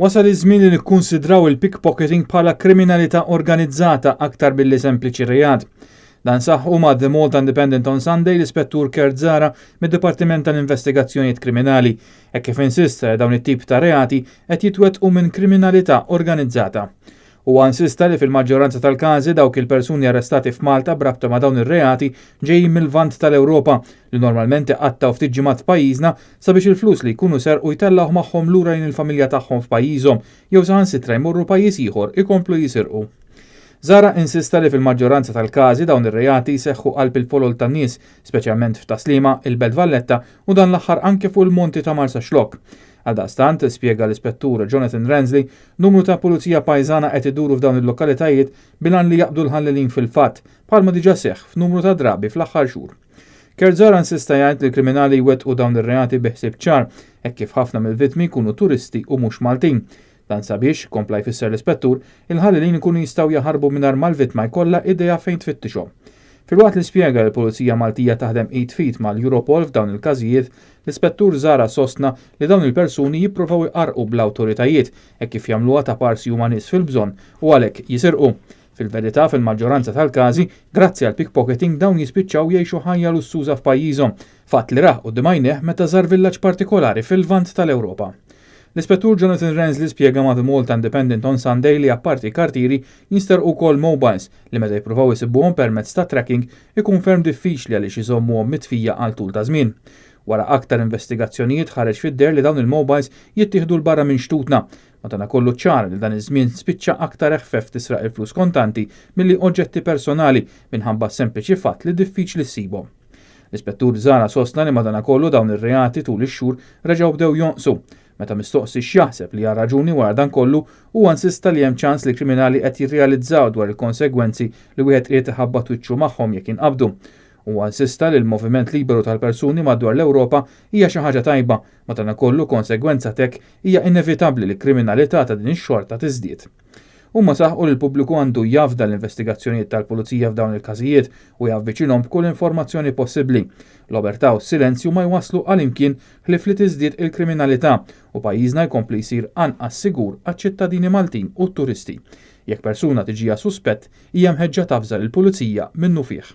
Wasal iż-żmien li nikkunsidraw il-pickpocketing bħala kriminalità organizzata aktar billi sempliċi reat. Dan saħħu ma' The Malta Independent on Sunday l-Ispettur Kurt Zara mid-Dipartiment tal-Investigazzjonijiet Kriminali hekk kif insista dawn it-tip ta' reati qed jitwettqu minn kriminalità organizzata. Huwa insista li fil-maġġoranza tal-każi dawk il-persuni arrestati f'Malta brabta ma' dawn ir-reati ġejjin mill-Lvant tal-Ewropa li normalment iqattaw ftit ġimgħat f'pajjiżna sabiex il-flus li jkunu serqu jtellgħu magħhom lura lejn il-familja tagħhom f'pajjiżhom jew saħansitra jmorru pajjiż ieħor ikomplu jisirqu. Zara insista li fil-maġġoranza tal-każi dawn ir-reati jseħħu qalb il-polol tan-nies, speċjalment f'Taslima, il-Belt Valletta u dan l-aħħar anke fuq il-Monti ta' Marsa Xlokk. Għaldaqstant, spjega l-Ispettur Jonathan Rensley, numru ta' pulizija pajżana qed iduru f'dawn il-lokalitajiet bilan li jaqbdu l-ħallelin fil-fatt, bħalma diġà seħħ f'numru ta' drabi fl-aħħar xhur. Kurt Zara insista jgħid li l-kriminali jwettqu dawn ir-reati biħsieb ċar, hekk kif ħafna mill-vittmi jkunu turisti u mhux Maltin. Dan sabiex, kompla jfisser l-Ispettur, il-ħallelin ikunu jistgħu jaħarbu mingħajr mal-vittma jkollha idea fejn tfittixhom. Filwaqt li spjega l-Pulizija Maltija taħdem 8 feet mal-Europol f'dawn il-każijiet, l-Ispettur Zara sostna li dawn il-persuni jippruvaw iqarqu bl-awtoritajiet hekk kif jagħmluha ta' parsi huma nies fil-bżonn u għalhekk jisirqu. Fil-verità fil-maġġoranza tal-każi, grazzi għal pickpocketing dawn jispiċċaw jgħixu ħajja lussuża f'pajjiżhom, fatt li raħ quddiem għajnejh meta żar villaġġ partikolari fil-Lvant tal-Ewropa. L-Ispettur Jonathan Rensley spjega ma' The Malta Independent on Sunday li apparti kartiri jinsterqu wkoll mobiles li meta jippruvaw isibuhom permezz ta' tracking ikun ferm diffiċli għaliex iżommuhom mitfija għal tul ta' żmien. Wara aktar investigazzjonijiet ħareġ fid-der li dawn il-mobiles jittieħdu l-barra minn xtutna. Madankollu ċar li dan iż-żmien spiċċa aktar eħfef tisraq il-flus kontanti milli oġġetti personali minħabba sempliċi fatt li diffiċli ssibhom. L-Ispettur Zara sostna li madankollu dawn ir-reati tul ix-xhur reġgħu bdew jonqsu. Meta mistoqsi x'jaħseb li hija raġuni wara dan kollu huwa insista li hemm ċans li kriminali qed jirrealizzaw dwar il-konsegwenzi li wieħed qiegħed iħabbat wiċċu magħhom jekk inqabdu. Huwa insista li l-moviment liberu tal-persuni madwar l-Ewropa hija xi ħaġa tajba, madankollu konsegwenza tek hija inevitabbli li kriminalità ta' din ix-xorta tiżdied. Huma saħħu li l-pubbliku għandu jafda l-investigazzjonijiet tal-pulizija f'dawn il-każijiet u javviċinhom b'kull informazzjoni possibbli. L-obertà u s-silenzju ma jwasslu għalimkien ħlief li tiżdied il-kriminalità u pajjiżna jkompli jsir anqas sigur għaċ-ċittadini Maltin u t-turisti. Jekk persuna tiġija suspett hija mħeġġa tafżal il-pulizija minnu fih.